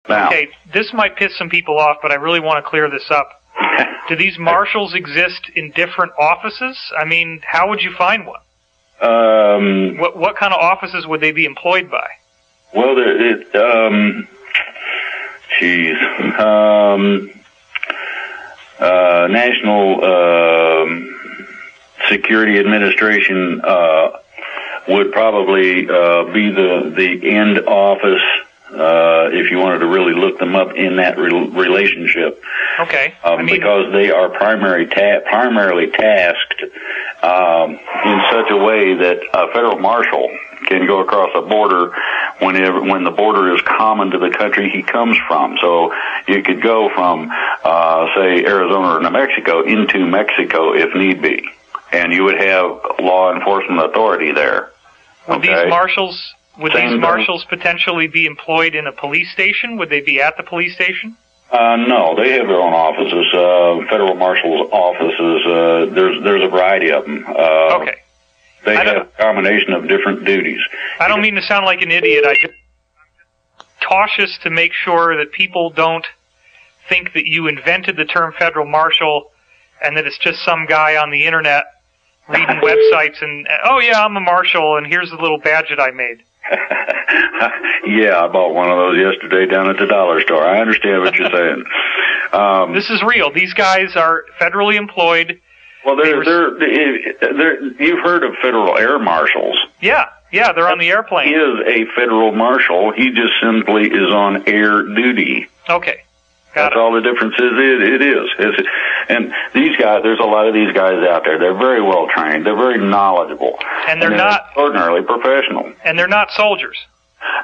Now, okay, this might piss some people off, but I really want to clear this up. Do these marshals exist in different offices? I mean, how would you find one? What kind of offices would they be employed by? Well, National Security Administration would probably be the end office if you wanted to really look them up in that relationship. Okay. Because they are primarily tasked in such a way that a federal marshal can go across a border when the border is common to the country he comes from. So you could go from, say, Arizona or New Mexico into Mexico if need be, and you would have law enforcement authority there. Would these marshals potentially be employed in a police station? Would they be at the police station? No, they have their own offices, federal marshals' offices. There's a variety of them. Okay. They have a combination of different duties. I don't mean to sound like an idiot. I'm just cautious to make sure that people don't think that you invented the term federal marshal and that it's just some guy on the internet reading websites and, oh yeah, I'm a marshal and here's the little badge that I made. Yeah, I bought one of those yesterday down at the dollar store. I understand what you're saying. This is real. These guys are federally employed. Well, you've heard of federal air marshals. Yeah, they're on the airplane. He is a federal marshal. He just simply is on air duty. Okay. That's all the difference is. It is. And these guys, there's a lot of these guys out there. They're very well trained. They're very knowledgeable. And they're not ordinarily professional. And they're not soldiers.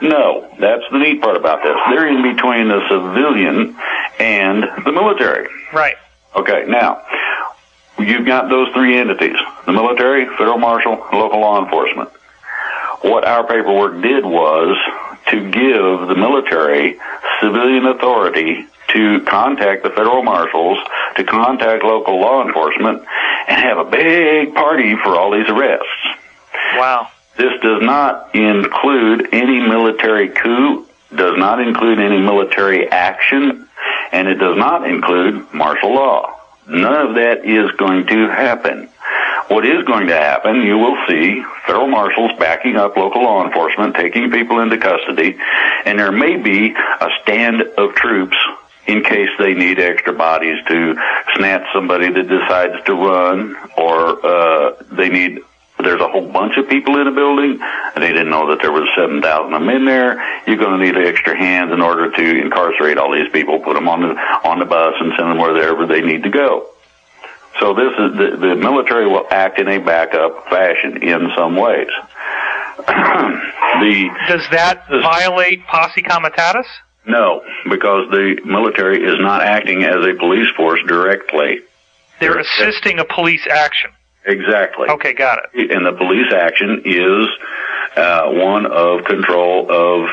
No, that's the neat part about this. They're in between the civilian and the military. Right. Okay, now, you've got those three entities, the military, federal marshal, local law enforcement. What our paperwork did was to give the military civilian authority to contact the federal marshals, to contact local law enforcement, and have a big party for all these arrests. Wow. This does not include any military coup, does not include any military action, and it does not include martial law. None of that is going to happen. What is going to happen, you will see federal marshals backing up local law enforcement, taking people into custody, and there may be a stand of troops in case they need extra bodies to snatch somebody that decides to run, or there's a whole bunch of people in a building, and they didn't know that there was 7,000 of them in there. You're going to need extra hands in order to incarcerate all these people, put them on the bus, and send them wherever they need to go. So this is the military will act in a backup fashion in some ways. Does that violate posse comitatus? No, because the military is not acting as a police force directly. They're assisting a police action. Exactly. Okay, got it. And the police action is one of control of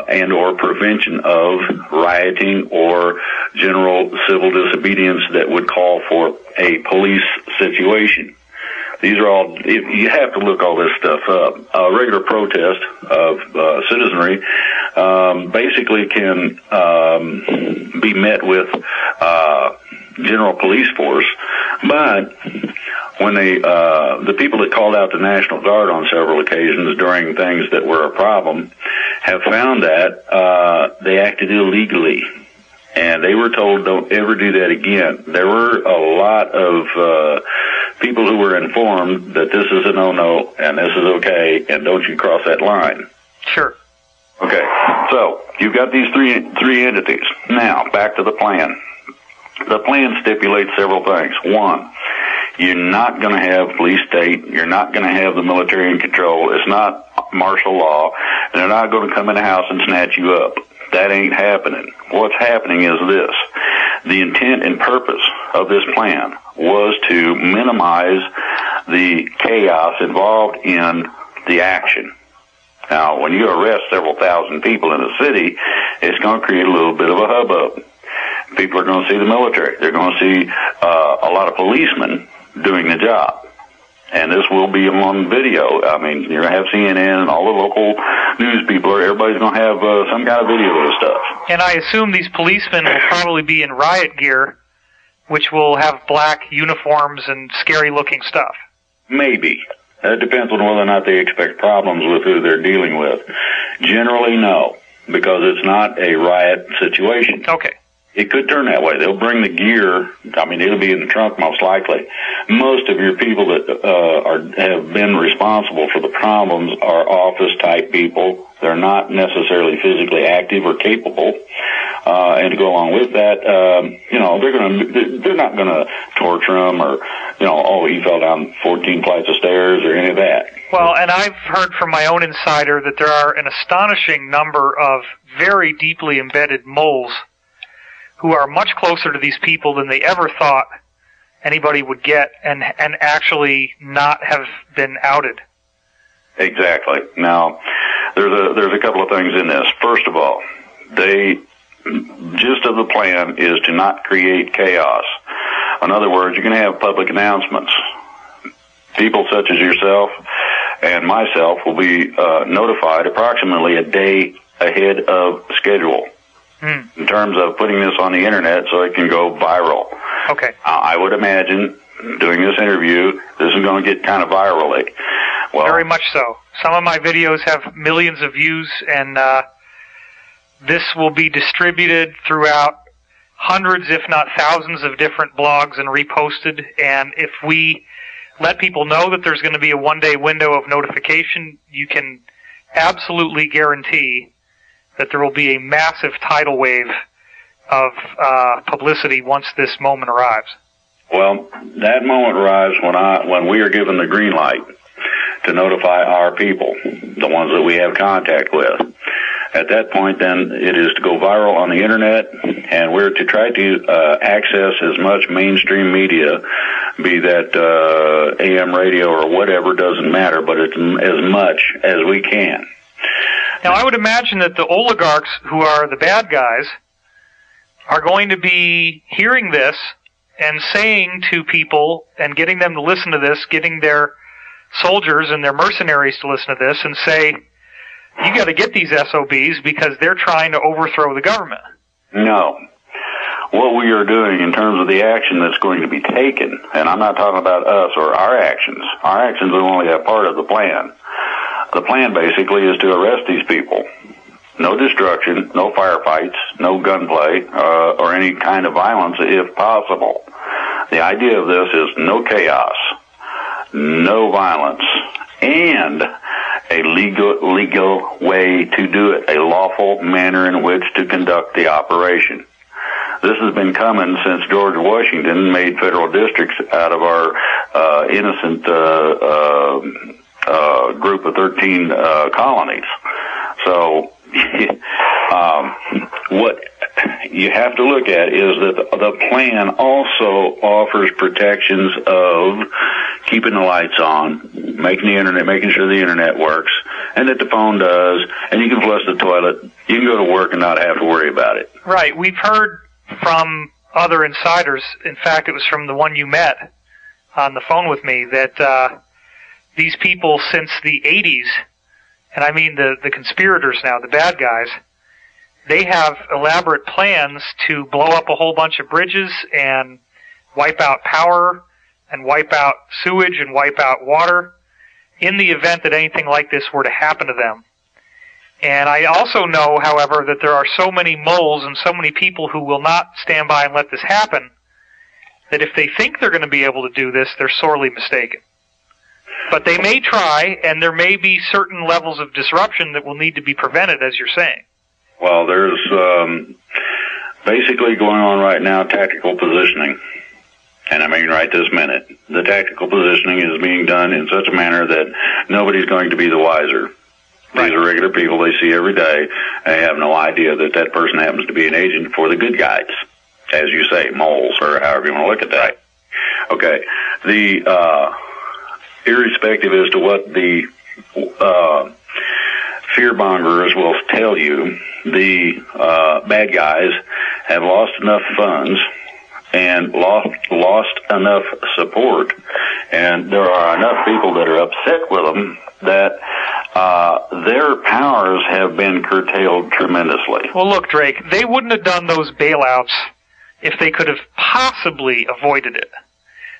and or prevention of rioting or general civil disobedience that would call for a police situation. These are all, you have to look all this stuff up. A regular protest of citizenry basically can be met with general police force, but when the people that called out the National Guard on several occasions during things that were a problem have found that they acted illegally. And they were told, don't ever do that again. There were a lot of people who were informed that this is a no-no and this is okay and don't you cross that line. Sure. Okay, so you've got these three entities. Now, back to the plan. The plan stipulates several things. One, you're not going to have police state. You're not going to have the military in control. It's not martial law. And they're not going to come in the house and snatch you up. That ain't happening. What's happening is this. The intent and purpose of this plan was to minimize the chaos involved in the action. Now, when you arrest several thousand people in a city, it's going to create a little bit of a hubbub. People are going to see the military. They're going to see a lot of policemen doing the job. And this will be on video. I mean, you're going to have CNN and all the local news people. Everybody's going to have some kind of video of this stuff. And I assume these policemen will probably be in riot gear, which will have black uniforms and scary-looking stuff. Maybe. That depends on whether or not they expect problems with who they're dealing with. Generally, no, because it's not a riot situation. Okay. It could turn that way. They'll bring the gear. I mean, it'll be in the trunk most likely. Most of your people that have been responsible for the problems are office-type people. They're not necessarily physically active or capable. And to go along with that, they're not going to torture them or, he fell down 14 flights of stairs or any of that. Well, and I've heard from my own insider that there are an astonishing number of very deeply embedded moles who are much closer to these people than they ever thought anybody would get, and actually not have been outed. Exactly. Now, there's a couple of things in this. First of all, gist of the plan is to not create chaos. In other words, you're going to have public announcements. People such as yourself and myself will be notified approximately a day ahead of schedule. In terms of putting this on the internet so it can go viral. Okay. I would imagine, doing this interview, this is going to get kind of viral. Well, very much so. Some of my videos have millions of views, and this will be distributed throughout hundreds, if not thousands, of different blogs and reposted. And if we let people know that there's going to be a one-day window of notification, you can absolutely guarantee that there will be a massive tidal wave of publicity once this moment arrives. Well, that moment arrives when we are given the green light to notify our people, the ones that we have contact with. At that point, then, it is to go viral on the internet, and we're to try to access as much mainstream media, be that AM radio or whatever, doesn't matter, but it's as much as we can. Now, I would imagine that the oligarchs, who are the bad guys, are going to be hearing this and saying to people and getting them to listen to this, getting their soldiers and their mercenaries to listen to this and say, you got to get these SOBs because they're trying to overthrow the government. No. What we are doing in terms of the action that's going to be taken, and I'm not talking about us or our actions. Our actions are only a part of the plan. The plan basically is to arrest these people. No destruction, no firefights, no gunplay, or any kind of violence if possible. The idea of this is no chaos, no violence, and a legal way to do it, a lawful manner in which to conduct the operation. This has been coming since George Washington made federal districts out of our innocent group of 13 colonies. So what you have to look at is that the plan also offers protections of keeping the lights on, making sure the internet works, and that the phone does, and you can flush the toilet. You can go to work and not have to worry about it. Right. We've heard from other insiders, in fact, it was from the one you met on the phone with me, that these people since the 80s, and I mean the conspirators now, the bad guys, they have elaborate plans to blow up a whole bunch of bridges and wipe out power and wipe out sewage and wipe out water in the event that anything like this were to happen to them. And I also know, however, that there are so many moles and so many people who will not stand by and let this happen, that if they think they're going to be able to do this, they're sorely mistaken. But they may try, and there may be certain levels of disruption that will need to be prevented, as you're saying. Well, there's basically going on right now tactical positioning. And I mean right this minute. The tactical positioning is being done in such a manner that nobody's going to be the wiser. These are regular people they see every day, and they have no idea that that person happens to be an agent for the good guys, as you say, moles, or however you want to look at that. Okay. The irrespective as to what the fearmongers will tell you, the bad guys have lost enough funds and lost enough support, and there are enough people that are upset with them that their powers have been curtailed tremendously. Well, look, Drake, they wouldn't have done those bailouts if they could have possibly avoided it.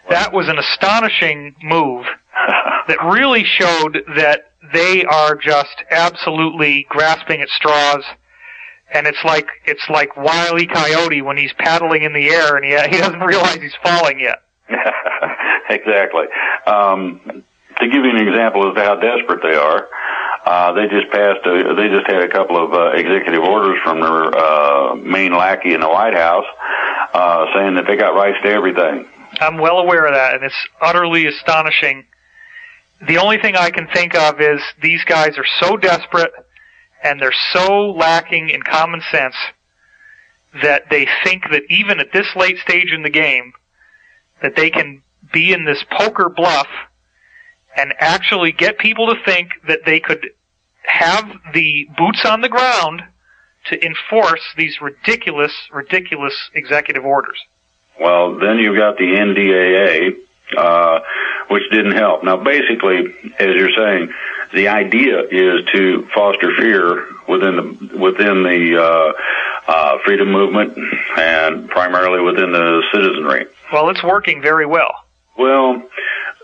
That was an astonishing move that really showed that they are just absolutely grasping at straws. And it's like Wile E. Coyote when he's paddling in the air and he doesn't realize he's falling yet. Exactly. To give you an example of how desperate they are, they just had a couple of executive orders from their main lackey in the White House saying that they got rights to everything. I'm well aware of that, and it's utterly astonishing. The only thing I can think of is these guys are so desperate and they're so lacking in common sense that they think that even at this late stage in the game that they can be in this poker bluff and actually get people to think that they could have the boots on the ground to enforce these ridiculous executive orders. Well, then you've got the NDAA, which didn't help. Now, basically, as you're saying, the idea is to foster fear within the freedom movement and primarily within the citizenry. Well, it's working very well. Well,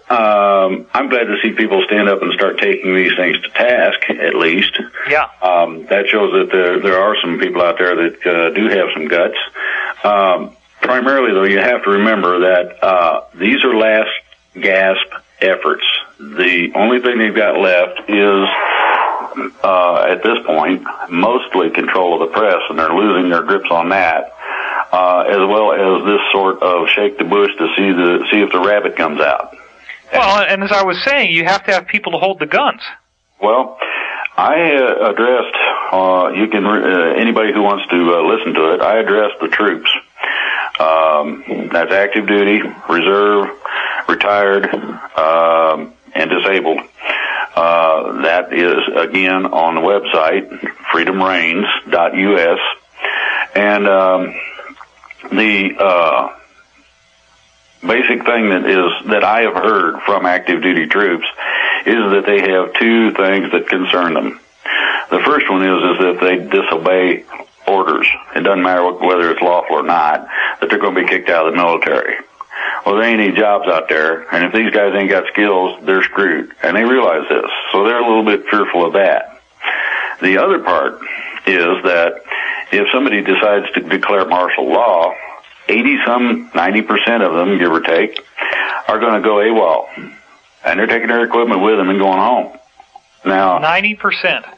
I'm glad to see people stand up and start taking these things to task, at least. Yeah. That shows that there are some people out there that do have some guts. Primarily, though, you have to remember that these are last gasp efforts. The only thing they've got left is, at this point, mostly control of the press, and they're losing their grips on that, as well as this sort of shake the bush to see if the rabbit comes out. Well, and as I was saying, you have to have people to hold the guns. Well, I addressed, anybody who wants to listen to it, I addressed the troops. That's active duty, reserve, retired, and disabled. That is, again, on the website, freedomreigns.us. And the basic thing that I have heard from active duty troops is that they have two things that concern them. The first one is that they disobey orders. It doesn't matter whether it's lawful or not, that they're going to be kicked out of the military. Well, there ain't any jobs out there, and if these guys ain't got skills, they're screwed. And they realize this, so they're a little bit fearful of that. The other part is that if somebody decides to declare martial law, 90% of them, give or take, are going to go AWOL. And they're taking their equipment with them and going home. Now, 90%?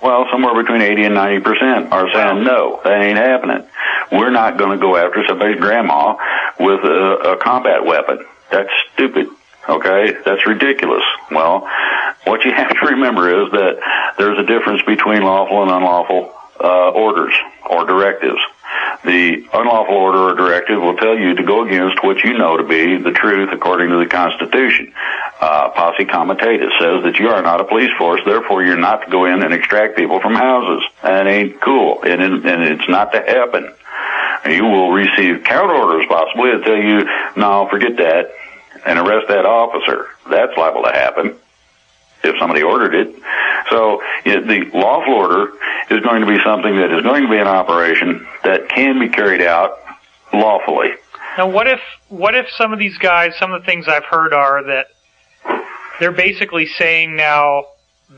Well, somewhere between 80 and 90% are saying, no, that ain't happening. We're not going to go after somebody's grandma with a combat weapon. That's stupid, okay? That's ridiculous. Well, what you have to remember is that there's a difference between lawful and unlawful orders or directives. The unlawful order or directive will tell you to go against what you know to be the truth according to the Constitution. Posse comitatus says that you are not a police force, therefore you're not to go in and extract people from houses. That ain't cool, and it's not to happen. You will receive counter orders possibly that tell you, no, forget that, and arrest that officer. That's liable to happen if somebody ordered it. So the lawful order is going to be something that is going to be an operation that can be carried out lawfully. Now, what if some of these guys, some of the things I've heard are that they're basically saying now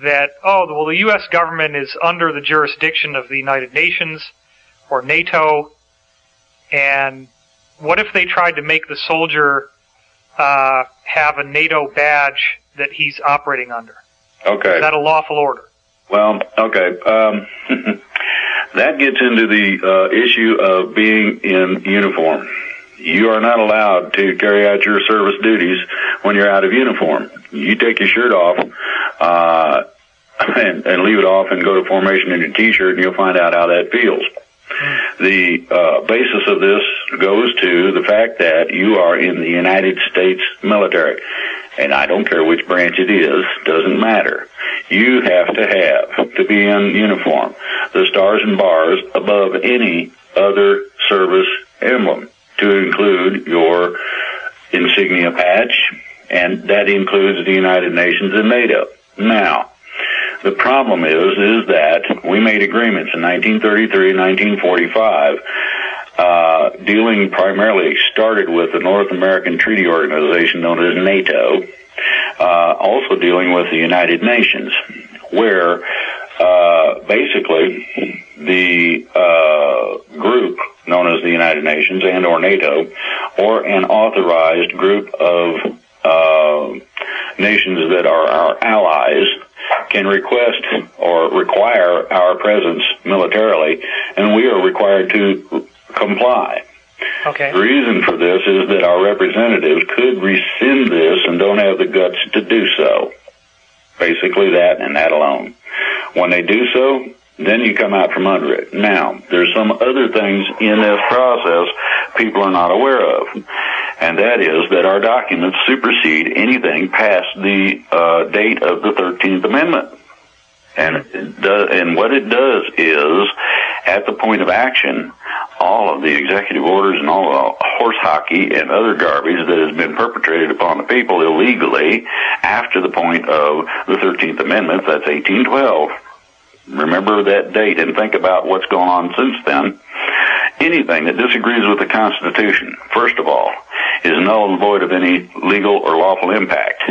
that, the U.S. government is under the jurisdiction of the United Nations or NATO, and what if they tried to make the soldier have a NATO badge that he's operating under? Okay. Is that a lawful order? Well, okay. That gets into the issue of being in uniform. You are not allowed to carry out your service duties when you're out of uniform. You take your shirt off and leave it off and go to formation in your T-shirt, and you'll find out how that feels. The basis of this goes to the fact that you are in the United States military. And I don't care which branch it is, doesn't matter. You have to be in uniform. The stars and bars above any other service emblem. to include your insignia patch, and that includes the United Nations and NATO. Now, the problem is that we made agreements in 1933 and 1945, dealing primarily, started with the North American Treaty Organization known as NATO, also dealing with the United Nations, where basically the group known as the United Nations and or NATO, or an authorized group of nations that are our allies, can request or require our presence militarily, and we are required to comply. Okay. The reason for this is that our representatives could rescind this and don't have the guts to do so. Basically that and that alone. When they do so, then you come out from under it. Now, there's some other things in this process people are not aware of, and that is that our documents supersede anything past the date of the 13th Amendment. And what it does is, at the point of action, all of the executive orders and all the horse hockey and other garbage that has been perpetrated upon the people illegally after the point of the 13th Amendment, that's 1812. Remember that date and think about what's gone on since then. Anything that disagrees with the Constitution, first of all, is null and void of any legal or lawful impact.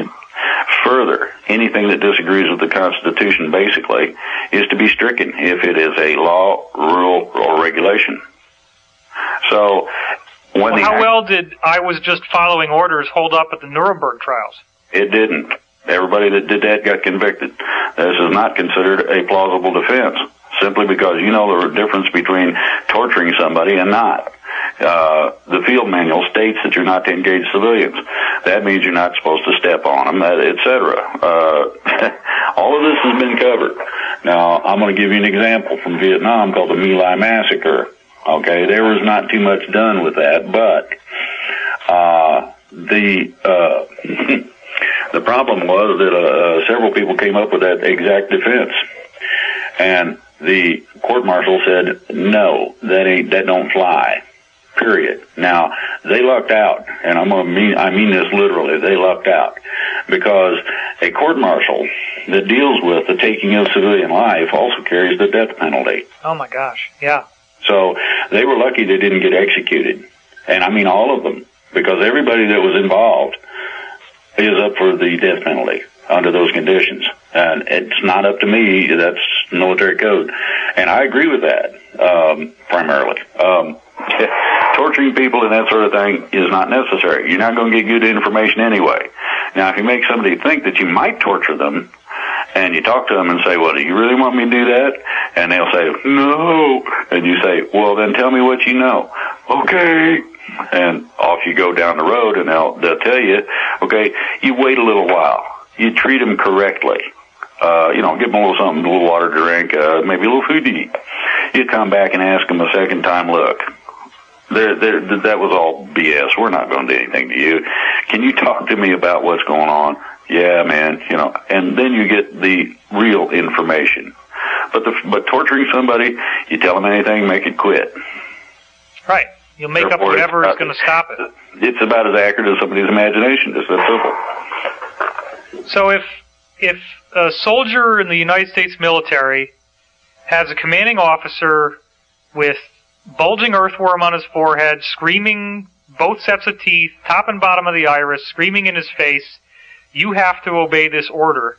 Further, anything that disagrees with the Constitution, basically, is to be stricken if it is a law, rule, or regulation. So, how well did I was just following orders hold up at the Nuremberg trials? It didn't. Everybody that did that got convicted. This is not considered a plausible defense, simply because you know the difference between torturing somebody and not. The field manual states that you're not to engage civilians. That means you're not supposed to step on them, etc. All of this has been covered. Now, I'm going to give you an example from Vietnam called the My Lai Massacre. Okay, there was not too much done with that, but the problem was that several people came up with that exact defense, and the court-martial said, no, that don't fly, period. Now, they lucked out, and I mean this literally, they lucked out, because a court-martial that deals with the taking of civilian life also carries the death penalty. Oh my gosh, yeah. So they were lucky they didn't get executed, and I mean all of them, because everybody that was involved is up for the death penalty under those conditions. And it's not up to me, that's military code. And I agree with that, primarily. Torturing people and that sort of thing is not necessary. You're not going to get good information anyway. Now, if you make somebody think that you might torture them, and you talk to them and say, well, do you really want me to do that? And they'll say, no. And you say, well, then tell me what you know. Okay. And off you go down the road, and they'll tell you, okay, you wait a little while. You treat them correctly. Give them a little something, a little water to drink, maybe a little food to eat. You come back and ask them a second time, look, that was all BS. We're not going to do anything to you. Can you talk to me about what's going on? Yeah, man, and then you get the real information. But torturing somebody, you tell them anything, make it quit. Right. You'll make up whatever is going to stop it. It's about as accurate as somebody's imagination. It's that simple. So if a soldier in the United States military has a commanding officer with bulging earthworm on his forehead, screaming both sets of teeth, top and bottom of the iris, screaming in his face, you have to obey this order,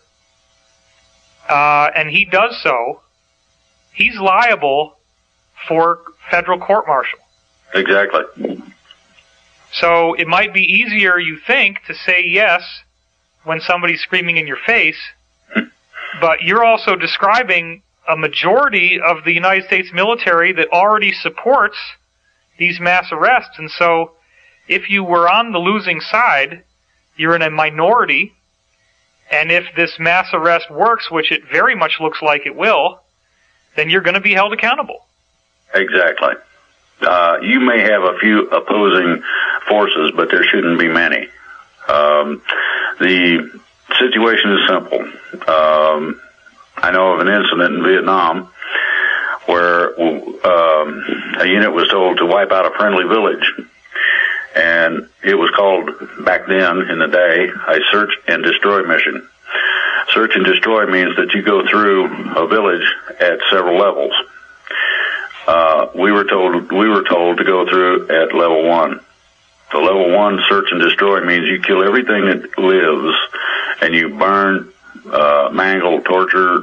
and he does so, he's liable for federal court-martial. Exactly. So it might be easier, you think, to say yes when somebody's screaming in your face, but you're also describing a majority of the United States military that already supports these mass arrests, and so if you were on the losing side, you're in a minority, and if this mass arrest works, which it very much looks like it will, then you're going to be held accountable. Exactly. You may have a few opposing forces, but there shouldn't be many. The situation is simple. I know of an incident in Vietnam where a unit was told to wipe out a friendly village. and it was called, back then in the day, a search and destroy mission. Search and destroy means that you go through a village at several levels. We were told to go through at level 1. The level 1 search and destroy means you kill everything that lives, and you burn, mangle, torture,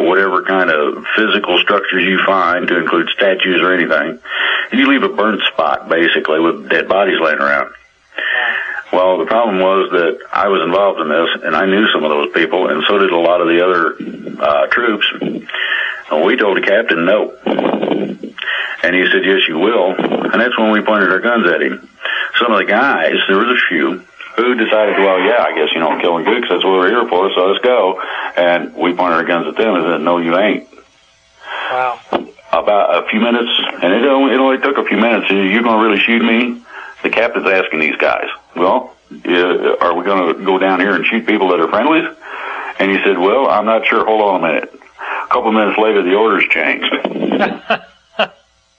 whatever kind of physical structures you find, to include statues or anything. And you leave a burnt spot, basically, with dead bodies laying around. Well, the problem was that I was involved in this, and I knew some of those people, and so did a lot of the other troops. And we told the captain no. And he said, yes, you will. And that's when we pointed our guns at him. Some of the guys, there was a few, who decided, well, yeah, I guess, killing good, because that's what we're here for, so let's go. And we pointed our guns at them and said, no, you ain't. Wow. About a few minutes, and it only took a few minutes. You're going to really shoot me? The captain's asking these guys, well, are we going to go down here and shoot people that are friendlies? And he said, well, I'm not sure. Hold on a minute. A couple minutes later, the orders changed.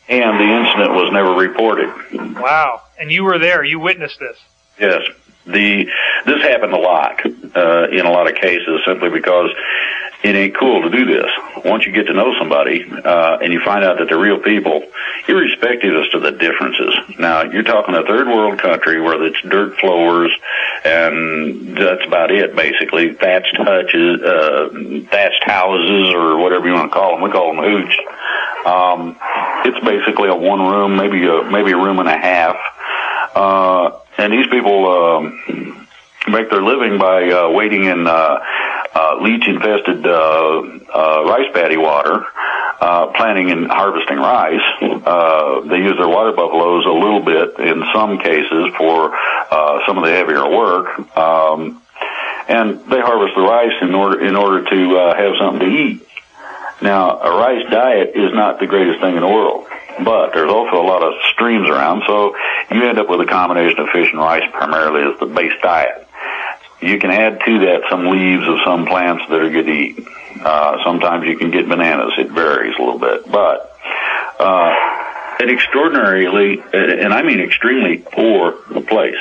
And the incident was never reported. Wow. And you were there. You witnessed this. Yes. This happened a lot, in a lot of cases, simply because it ain't cool to do this. Once you get to know somebody, and you find out that they're real people, irrespective as to the differences. Now, you're talking a third world country where it's dirt floors, and that's about it, basically. Thatched houses, or whatever you want to call them. We call them hooch. It's basically a one room, maybe a room and a half. And these people make their living by wading in leech-infested rice paddy water, planting and harvesting rice. They use their water buffaloes a little bit in some cases for some of the heavier work, and they harvest the rice in order to have something to eat. Now, a rice diet is not the greatest thing in the world, but there's also a lot of streams around, so you end up with a combination of fish and rice primarily as the base diet. You can add to that some leaves of some plants that are good to eat. Sometimes you can get bananas. It varies a little bit. But an extraordinarily, and I mean extremely poor place.